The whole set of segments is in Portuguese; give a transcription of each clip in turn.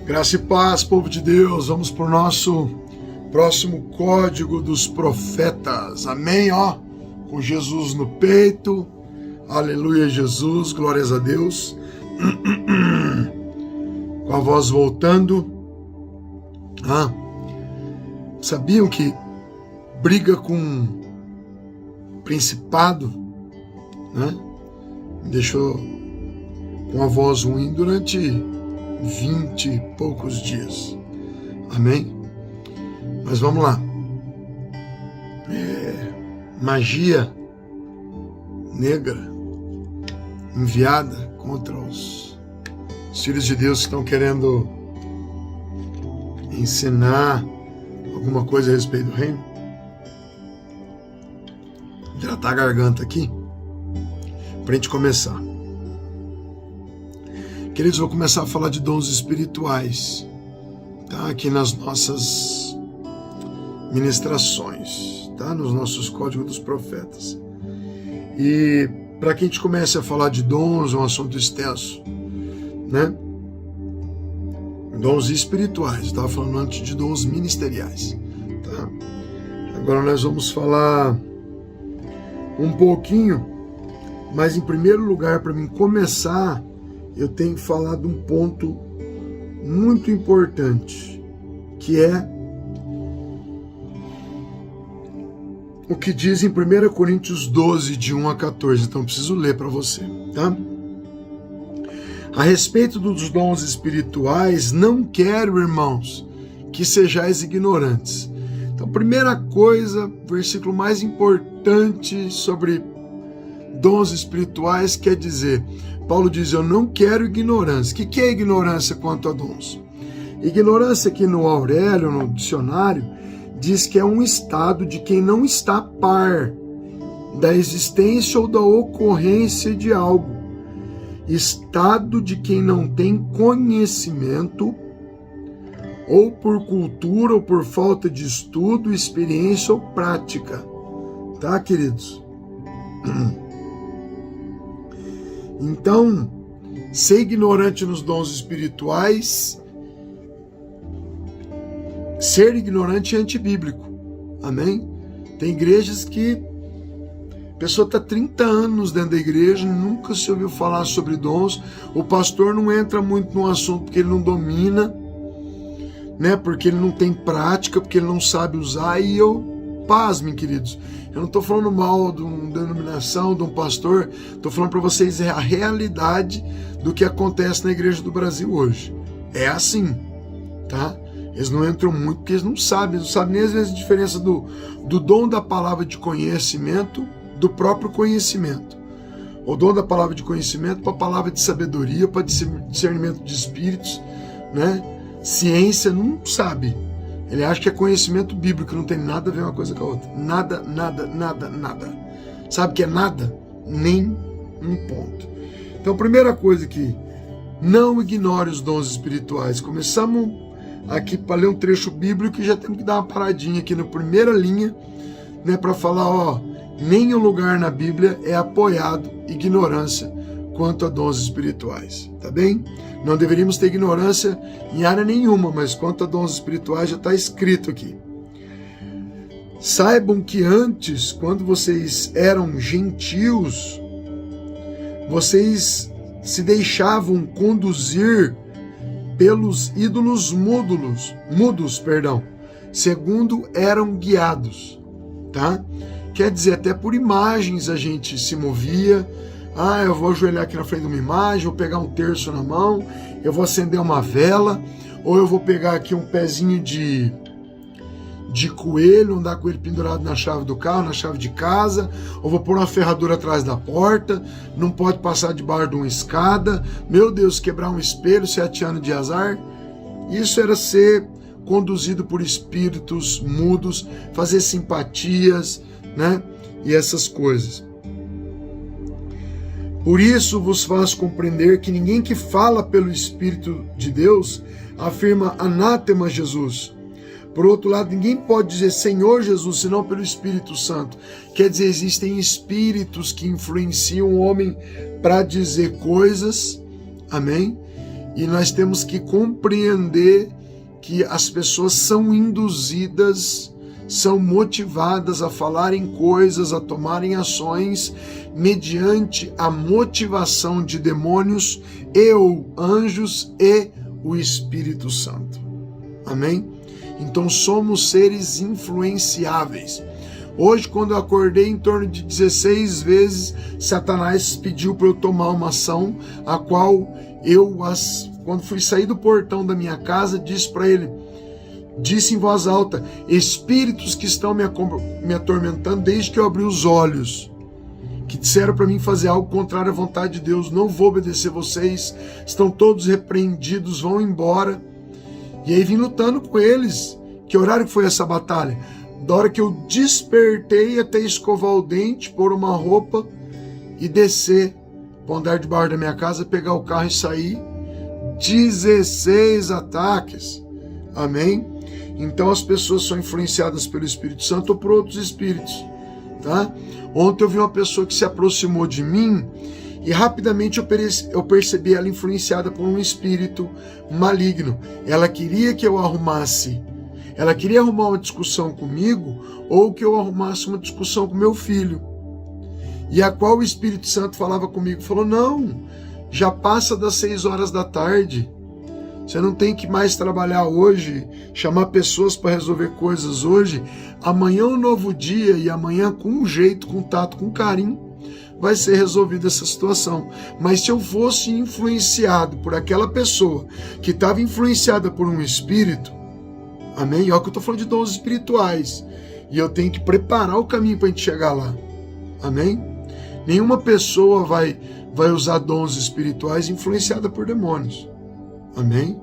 Graça e paz, povo de Deus. Vamos para o nosso próximo código dos profetas. Amém, ó. Com Jesus no peito. Aleluia, Jesus. Glórias a Deus. Com a voz voltando. Sabiam que briga com principado, né? Me deixou com a voz ruim durante 20 e poucos dias. Amém? Mas vamos lá. Magia negra enviada contra os filhos de Deus que estão querendo ensinar alguma coisa a respeito do reino. Hidratar a garganta aqui para a gente começar. Queridos, vou começar a falar de dons espirituais, tá? Aqui nas nossas ministrações, tá? Nos nossos códigos dos profetas. E para que a gente comece a falar de dons, é um assunto extenso, né? Dons espirituais, eu estava falando antes de dons ministeriais, tá? Agora nós vamos falar um pouquinho, mas em primeiro lugar, para mim começar, eu tenho que falar de um ponto muito importante, que é o que diz em 1 Coríntios 12, de 1 a 14. Então eu preciso ler para você, tá? A respeito dos dons espirituais, não quero, irmãos, que sejais ignorantes. Então, primeira coisa, versículo mais importante sobre dons espirituais quer dizer, Paulo diz, eu não quero ignorância. O que é ignorância quanto a dons? Ignorância aqui no Aurélio, no dicionário, diz que é um estado de quem não está a par da existência ou da ocorrência de algo. Estado de quem não tem conhecimento, ou por cultura, ou por falta de estudo, experiência ou prática. Tá, queridos? Então, ser ignorante nos dons espirituais, ser ignorante é antibíblico. Amém? Tem igrejas que a pessoa está 30 anos dentro da igreja, nunca se ouviu falar sobre dons, o pastor não entra muito no assunto porque ele não domina, né? Porque ele não tem prática, porque ele não sabe usar, e pasmem, queridos, eu não estou falando mal de uma denominação, de um pastor, estou falando para vocês a realidade do que acontece na igreja do Brasil hoje. É assim, tá? Eles não entram muito porque eles não sabem nem às vezes a diferença do dom da palavra de conhecimento do próprio conhecimento. O dom da palavra de conhecimento para a palavra de sabedoria, para discernimento de espíritos, né? Ciência não sabe. Ele acha que é conhecimento bíblico, não tem nada a ver uma coisa com a outra. Nada. Sabe o que é nada? Nem um ponto. Então, primeira coisa aqui, não ignore os dons espirituais. Começamos aqui para ler um trecho bíblico e já temos que dar uma paradinha aqui na primeira linha, né, para falar, nenhum lugar na Bíblia é apoiado ignorância quanto a dons espirituais, tá bem? Não deveríamos ter ignorância em área nenhuma, mas quanto a dons espirituais já está escrito aqui. Saibam que antes, quando vocês eram gentios, vocês se deixavam conduzir pelos ídolos mudos, segundo eram guiados, tá? Quer dizer, até por imagens a gente se movia. Eu vou ajoelhar aqui na frente de uma imagem, vou pegar um terço na mão, eu vou acender uma vela, ou eu vou pegar aqui um pezinho de coelho, andar com ele pendurado na chave do carro, na chave de casa, ou vou pôr uma ferradura atrás da porta, não pode passar debaixo de uma escada, meu Deus, quebrar um espelho, 7 anos de azar. Isso era ser conduzido por espíritos mudos, fazer simpatias, né? E essas coisas. Por isso vos faço compreender que ninguém que fala pelo Espírito de Deus afirma anátema Jesus. Por outro lado, ninguém pode dizer Senhor Jesus, senão pelo Espírito Santo. Quer dizer, existem espíritos que influenciam o homem para dizer coisas, amém? E nós temos que compreender que as pessoas são induzidas, são motivadas a falarem coisas, a tomarem ações mediante a motivação de demônios e ou anjos e o Espírito Santo. Amém? Então somos seres influenciáveis. Hoje, quando eu acordei, em torno de 16 vezes, Satanás pediu para eu tomar uma ação, a qual quando fui sair do portão da minha casa, disse em voz alta: espíritos que estão me atormentando desde que eu abri os olhos, que disseram para mim fazer algo contrário à vontade de Deus, não vou obedecer vocês, estão todos repreendidos, vão embora. E aí vim lutando com eles. Que horário que foi essa batalha? Da hora que eu despertei até escovar o dente, pôr uma roupa e descer para o andar de baixo da minha casa, pegar o carro e sair. 16 ataques. Amém? Então as pessoas são influenciadas pelo Espírito Santo ou por outros espíritos. Tá? Ontem eu vi uma pessoa que se aproximou de mim e rapidamente eu percebi ela influenciada por um espírito maligno. Ela queria que eu arrumasse. Ela queria arrumar uma discussão comigo ou que eu arrumasse uma discussão com meu filho. E a qual o Espírito Santo falava comigo, falou: não, já passa das 6 horas da tarde. Você não tem que mais trabalhar hoje, chamar pessoas para resolver coisas hoje. Amanhã é um novo dia e amanhã, com jeito, com tato, com carinho, vai ser resolvida essa situação. Mas se eu fosse influenciado por aquela pessoa que estava influenciada por um espírito, amém? Olha que eu estou falando de dons espirituais. E eu tenho que preparar o caminho para a gente chegar lá. Amém? Nenhuma pessoa vai usar dons espirituais influenciada por demônios. Amém?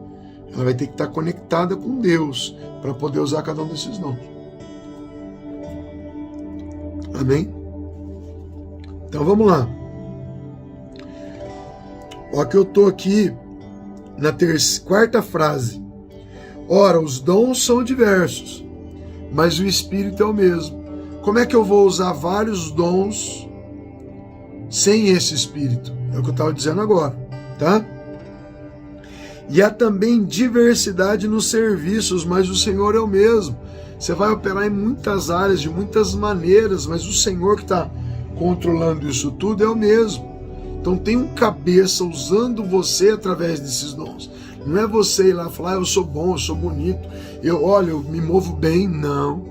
Ela vai ter que estar conectada com Deus para poder usar cada um desses dons. Amém? Então vamos lá. Olha que eu estou aqui na quarta frase. Ora, os dons são diversos, mas o Espírito é o mesmo. Como é que eu vou usar vários dons sem esse Espírito? É o que eu estava dizendo agora, tá? E há também diversidade nos serviços, mas o Senhor é o mesmo. Você vai operar em muitas áreas, de muitas maneiras, mas o Senhor que está controlando isso tudo é o mesmo. Então tem um cabeça usando você através desses dons. Não é você ir lá falar: eu sou bom, eu sou bonito, eu me movo bem. Não.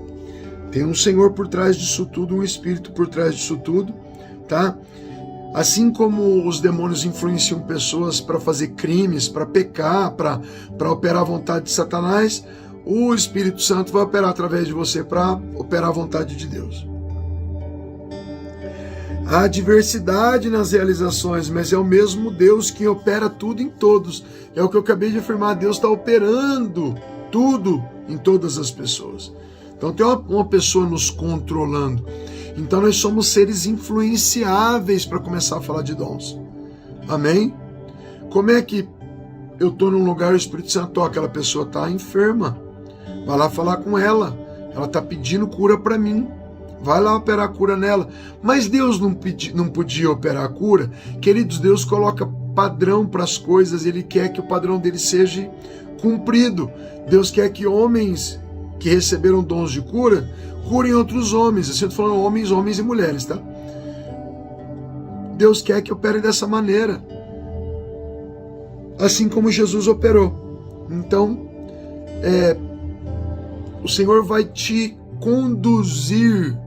Tem um Senhor por trás disso tudo, um Espírito por trás disso tudo, tá? Assim como os demônios influenciam pessoas para fazer crimes, para pecar, para operar a vontade de Satanás, o Espírito Santo vai operar através de você para operar a vontade de Deus. Há diversidade nas realizações, mas é o mesmo Deus que opera tudo em todos. É o que eu acabei de afirmar, Deus está operando tudo em todas as pessoas. Então tem uma pessoa nos controlando. Então nós somos seres influenciáveis para começar a falar de dons. Amém? Como é que eu estou num lugar e o Espírito Santo, aquela pessoa está enferma. Vai lá falar com ela. Ela está pedindo cura para mim. Vai lá operar a cura nela. Mas Deus não podia operar a cura. Queridos, Deus coloca padrão para as coisas. Ele quer que o padrão dele seja cumprido. Deus quer que homens que receberam dons de cura curem outros homens. Eu estou falando homens e mulheres, tá? Deus quer que opere dessa maneira. Assim como Jesus operou. Então, o Senhor vai te conduzir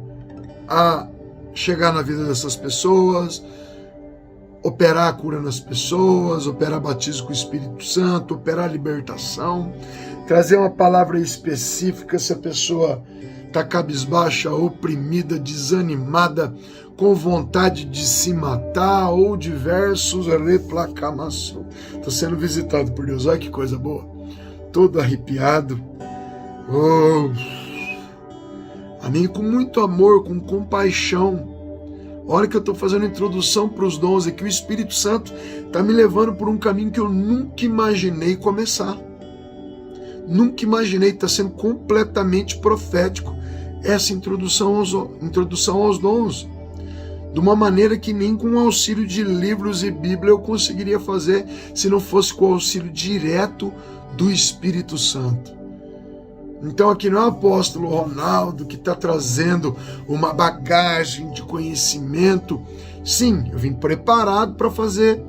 a chegar na vida dessas pessoas, operar a cura nas pessoas, operar batismo com o Espírito Santo, operar a libertação, trazer uma palavra específica se a pessoa está cabisbaixa, oprimida, desanimada, com vontade de se matar ou diversos replacamaços. Estou sendo visitado por Deus, olha que coisa boa, todo arrepiado. Oh, amém, com muito amor, com compaixão. Olha que eu estou fazendo a introdução para os dons aqui, o Espírito Santo está me levando por um caminho que eu nunca imaginei começar. Nunca imaginei, está sendo completamente profético essa introdução aos dons. de uma maneira que nem com o auxílio de livros e Bíblia eu conseguiria fazer se não fosse com o auxílio direto do Espírito Santo. Então aqui não é o apóstolo Ronaldo que está trazendo uma bagagem de conhecimento. Sim, eu vim preparado para fazer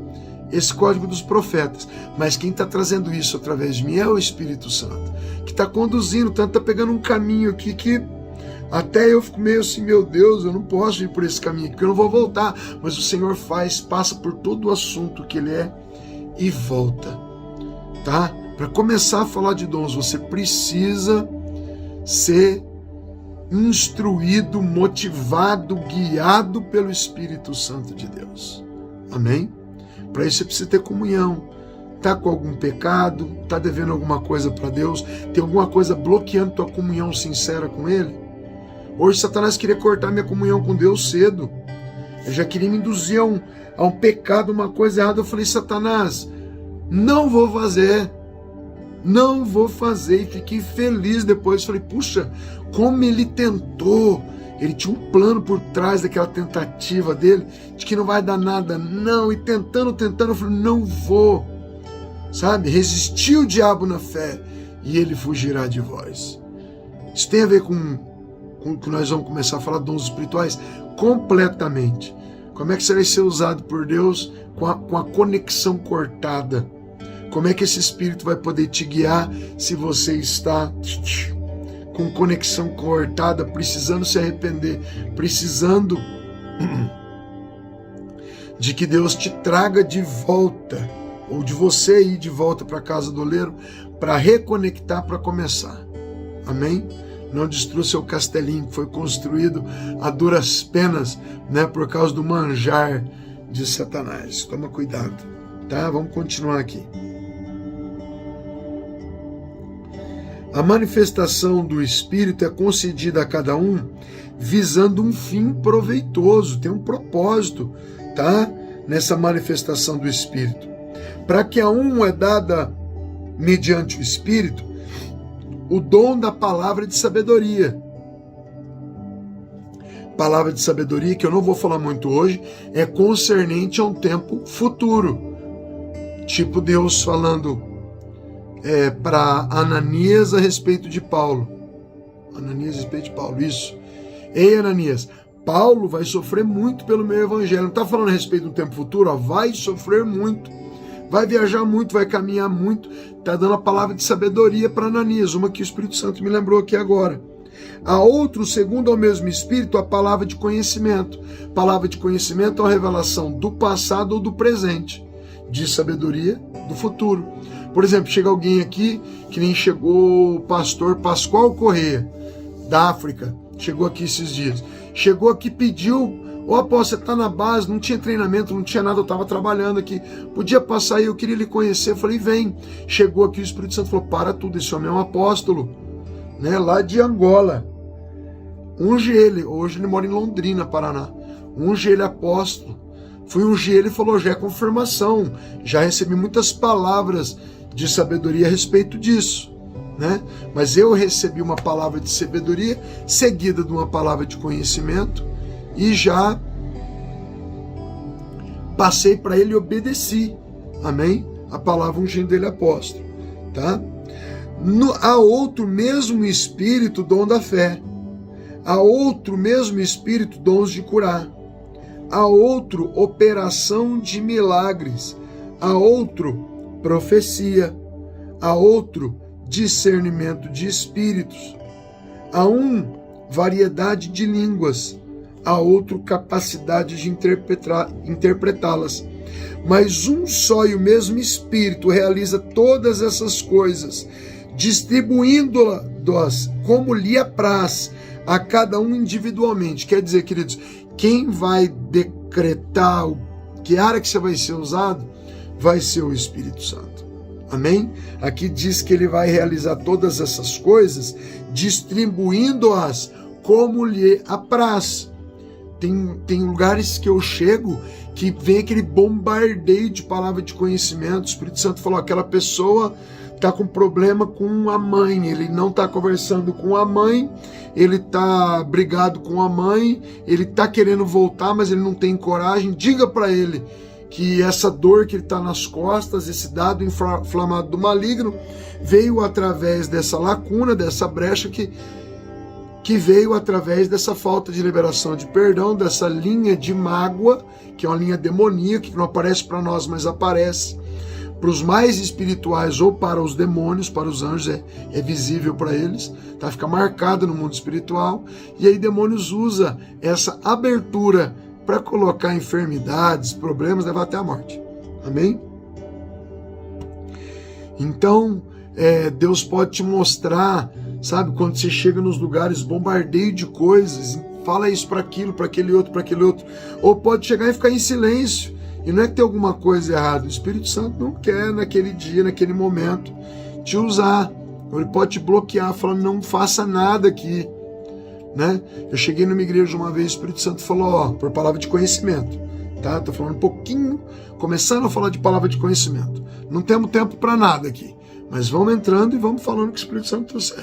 esse código dos profetas, mas quem está trazendo isso através de mim é o Espírito Santo, que está conduzindo, tanto está pegando um caminho aqui que até eu fico meio assim, meu Deus, eu não posso ir por esse caminho, porque eu não vou voltar, mas o Senhor passa por todo o assunto que Ele é e volta, tá? Para começar a falar de dons, você precisa ser instruído, motivado, guiado pelo Espírito Santo de Deus. Amém? Para isso você precisa ter comunhão. Tá com algum pecado? Tá devendo alguma coisa para Deus? Tem alguma coisa bloqueando tua comunhão sincera com Ele? Hoje Satanás queria cortar minha comunhão com Deus cedo. Ele já queria me induzir a um pecado, uma coisa errada. Eu falei, Satanás, não vou fazer. Não vou fazer. E fiquei feliz depois. Falei, puxa, como ele tentou. Ele tinha um plano por trás daquela tentativa dele, de que não vai dar nada, não. E tentando, eu falei, não vou. Sabe? Resistiu o diabo na fé e ele fugirá de vós. Isso tem a ver com que nós vamos começar a falar de dons espirituais completamente. Como é que você vai ser usado por Deus com a conexão cortada? Como é que esse Espírito vai poder te guiar se você está com conexão cortada, precisando se arrepender, precisando de que Deus te traga de volta, ou de você ir de volta para a casa do oleiro, para reconectar, para começar. Amém? Não destrua seu castelinho que foi construído a duras penas, né, por causa do manjar de Satanás. Toma cuidado, tá? Vamos continuar aqui. A manifestação do Espírito é concedida a cada um visando um fim proveitoso, tem um propósito, tá? Nessa manifestação do Espírito. Para que a um é dada, mediante o Espírito, o dom da palavra de sabedoria. Palavra de sabedoria, que eu não vou falar muito hoje, é concernente a um tempo futuro. Tipo Deus falando para Ananias a respeito de Paulo. Ananias a respeito de Paulo, isso. Ei, Ananias, Paulo vai sofrer muito pelo meu evangelho. Não está falando a respeito do tempo futuro, ó, vai sofrer muito. Vai viajar muito, vai caminhar muito. Está dando a palavra de sabedoria para Ananias, uma que o Espírito Santo me lembrou aqui agora. A outro, segundo ao mesmo Espírito, a palavra de conhecimento. Palavra de conhecimento é uma revelação do passado ou do presente, de sabedoria do futuro. Por exemplo, chega alguém aqui, que nem chegou o pastor Pascoal Correia, da África, chegou aqui esses dias. Chegou aqui, pediu, apóstolo, você está na base, não tinha treinamento, não tinha nada, eu estava trabalhando aqui, podia passar aí, eu queria lhe conhecer. Eu falei, vem. Chegou aqui, o Espírito Santo falou, para tudo, esse homem é um apóstolo, né, lá de Angola. Unge ele, hoje ele mora em Londrina, Paraná. Unge ele apóstolo. Fui ungir ele e falou, já é confirmação, já recebi muitas palavras de sabedoria a respeito disso, né? Mas eu recebi uma palavra de sabedoria seguida de uma palavra de conhecimento e já passei para ele e obedeci, amém? A palavra ungindo ele apóstolo, tá? Há outro mesmo Espírito, dom da fé. Há outro mesmo Espírito, dons de curar. Há outro, operação de milagres. Há outro, profecia. Há outro, discernimento de espíritos. Há um, variedade de línguas. Há outro, capacidade de interpretá-las. Mas um só e o mesmo Espírito realiza todas essas coisas, distribuindo-as como lhe apraz a cada um individualmente. Quer dizer, queridos, quem vai decretar que área que você vai ser usado vai ser o Espírito Santo. Amém? Aqui diz que ele vai realizar todas essas coisas, distribuindo-as como lhe apraz. Tem lugares que eu chego que vem aquele bombardeio de palavra de conhecimento. O Espírito Santo falou, aquela pessoa está com problema com a mãe, ele não está conversando com a mãe, ele está brigado com a mãe, ele está querendo voltar, mas ele não tem coragem. Diga para ele que essa dor que ele está nas costas, esse dado inflamado do maligno, veio através dessa lacuna, dessa brecha que veio através dessa falta de liberação de perdão, dessa linha de mágoa, que é uma linha demoníaca, que não aparece para nós, mas aparece para os mais espirituais ou para os demônios, para os anjos é visível para eles, tá? Fica marcado no mundo espiritual, e aí demônios usa essa abertura para colocar enfermidades, problemas, levar até a morte. Amém? Então, Deus pode te mostrar, sabe, quando você chega nos lugares, bombardeio de coisas, fala isso para aquilo, para aquele outro, ou pode chegar e ficar em silêncio. E não é que tem alguma coisa errada, o Espírito Santo não quer naquele dia, naquele momento, te usar. Ele pode te bloquear, falando, não faça nada aqui. Né? Eu cheguei numa igreja uma vez, o Espírito Santo falou, por palavra de conhecimento. Tá? Tô falando um pouquinho, começando a falar de palavra de conhecimento. Não temos tempo para nada aqui, mas vamos entrando e vamos falando que o Espírito Santo trouxe.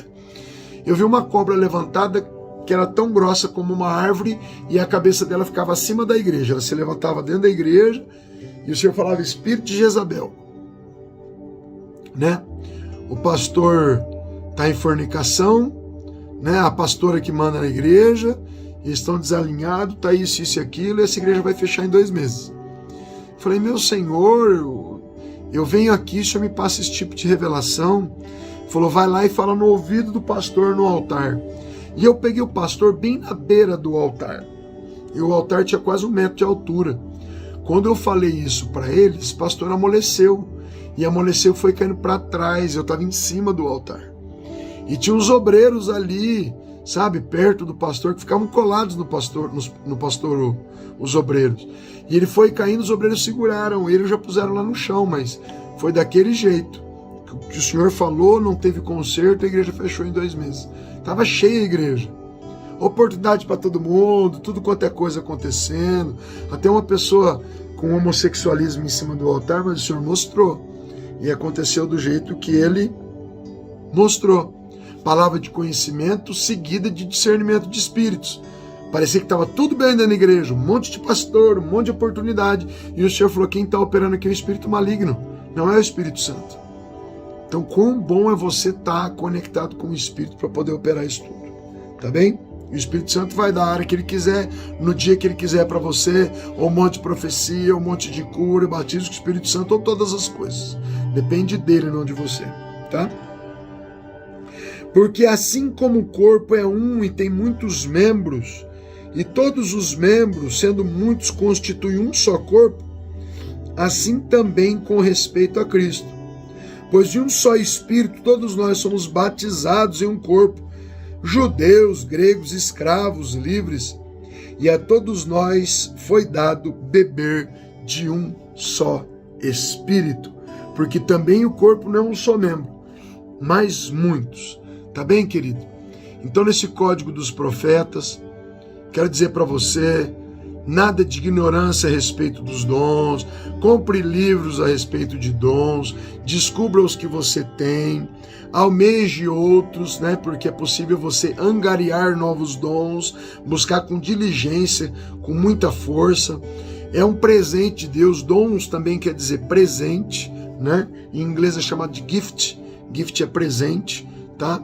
Eu vi uma cobra levantada que era tão grossa como uma árvore e a cabeça dela ficava acima da igreja. Ela se levantava dentro da igreja e o Senhor falava, espírito de Jezabel. Né? O pastor está em fornicação, né? A pastora que manda na igreja, eles estão desalinhados, está isso, isso e aquilo, e essa igreja vai fechar em 2 meses. Eu falei, meu Senhor, eu venho aqui, o Senhor me passa esse tipo de revelação. Ele falou, vai lá e fala no ouvido do pastor no altar. E eu peguei o pastor bem na beira do altar. E o altar tinha quase 1 metro de altura. Quando eu falei isso para ele, esse pastor amoleceu. E amoleceu, foi caindo para trás. Eu estava em cima do altar. E tinha uns obreiros ali, sabe, perto do pastor, que ficavam colados no pastor, os obreiros. E ele foi caindo, os obreiros seguraram ele, já puseram lá no chão, mas foi daquele jeito. Que o Senhor falou, não teve conserto, a igreja fechou em 2 meses. Estava cheia a igreja. Oportunidade para todo mundo, tudo quanto é coisa acontecendo. Até uma pessoa com homossexualismo em cima do altar, mas o Senhor mostrou. E aconteceu do jeito que ele mostrou. Palavra de conhecimento seguida de discernimento de espíritos. Parecia que estava tudo bem dentro da igreja, um monte de pastor, um monte de oportunidade. E o Senhor falou, quem está operando aqui é o espírito maligno, não é o Espírito Santo. Então, quão bom é você estar conectado com o Espírito para poder operar isso tudo. Tá bem? E o Espírito Santo vai dar a hora que ele quiser, no dia que ele quiser para você, ou um monte de profecia, ou um monte de cura, batismo com o Espírito Santo, ou todas as coisas. Depende dele, não de você. Tá? Porque assim como o corpo é um e tem muitos membros, e todos os membros, sendo muitos, constituem um só corpo, assim também com respeito a Cristo. Pois de um só Espírito todos nós somos batizados em um corpo, judeus, gregos, escravos, livres, e a todos nós foi dado beber de um só Espírito, porque também o corpo não é um só membro, mas muitos. Tá bem, querido? Então, nesse código dos profetas, quero dizer para você, nada de ignorância a respeito dos dons, compre livros a respeito de dons, descubra os que você tem, almeje outros, né? Porque é possível você angariar novos dons, buscar com diligência, com muita força. É um presente de Deus. Dons também quer dizer presente, né? Em inglês é chamado de gift. Gift é presente, tá?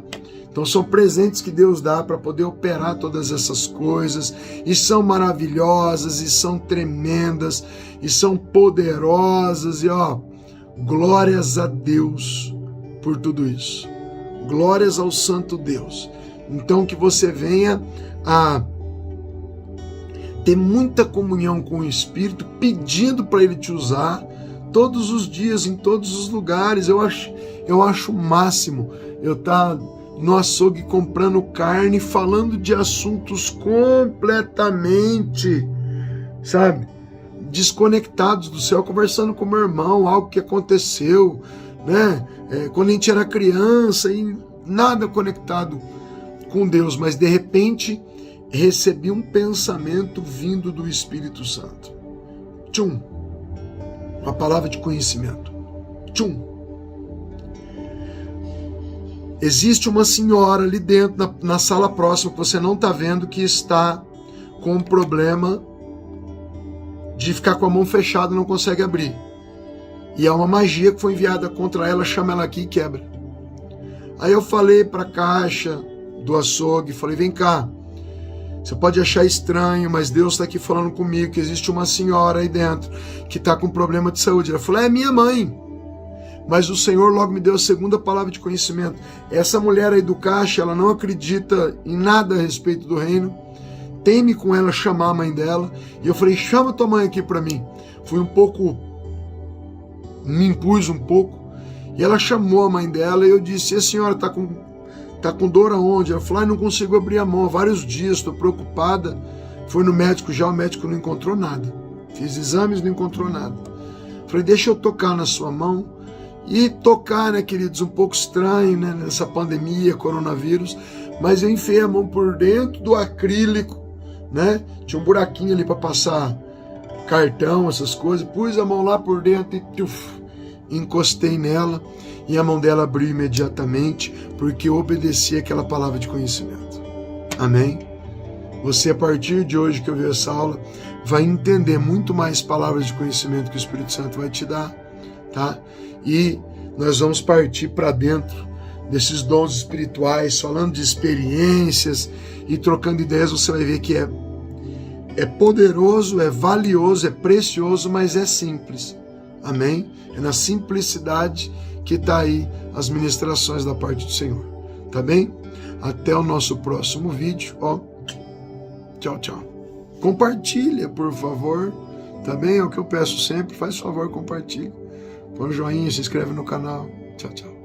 Então são presentes que Deus dá para poder operar todas essas coisas, e são maravilhosas, e são tremendas, e são poderosas, e glórias a Deus por tudo isso. Glórias ao Santo Deus. Então que você venha a ter muita comunhão com o Espírito, pedindo para Ele te usar todos os dias, em todos os lugares. Eu acho o máximo eu estar no açougue comprando carne, falando de assuntos completamente, sabe, desconectados do céu, conversando com meu irmão, algo que aconteceu, né, quando a gente era criança, e nada conectado com Deus, mas de repente recebi um pensamento vindo do Espírito Santo. Tchum! Uma palavra de conhecimento. Tchum! existe uma senhora ali dentro, na sala próxima, que você não está vendo, que está com um problema de ficar com a mão fechada e não consegue abrir. E é uma magia que foi enviada contra ela, chama ela aqui e quebra. Aí eu falei para a caixa do açougue, falei, vem cá, você pode achar estranho, mas Deus está aqui falando comigo que existe uma senhora aí dentro que está com problema de saúde. Ela falou, é minha mãe. Mas o Senhor logo me deu a segunda palavra de conhecimento. Essa mulher aí do caixa, ela não acredita em nada a respeito do reino. Teme com ela chamar a mãe dela. E eu falei, chama tua mãe aqui para mim. Me impus um pouco. E ela chamou a mãe dela e eu disse, e a senhora está com dor aonde? Ela falou, não consigo abrir a mão há vários dias, estou preocupada. Foi no médico já, o médico não encontrou nada. Fiz exames, não encontrou nada. Falei, deixa eu tocar na sua mão. E tocar, né, queridos, um pouco estranho, né, nessa pandemia, coronavírus, mas eu enfiei a mão por dentro do acrílico, né, tinha um buraquinho ali para passar cartão, essas coisas, pus a mão lá por dentro e encostei nela, e a mão dela abriu imediatamente, porque eu obedeci aquela palavra de conhecimento. Amém? Você, a partir de hoje que eu vi essa aula, vai entender muito mais palavras de conhecimento que o Espírito Santo vai te dar, tá? E nós vamos partir para dentro desses dons espirituais, falando de experiências e trocando ideias. Você vai ver que é poderoso, é valioso, é precioso, mas é simples. Amém? É na simplicidade que está aí as ministrações da parte do Senhor. Tá bem? Até o nosso próximo vídeo. Ó, tchau, tchau. Compartilha, por favor. Tá bem? É o que eu peço sempre. Faz favor, compartilha. Põe um joinha, se inscreve no canal. Tchau, tchau.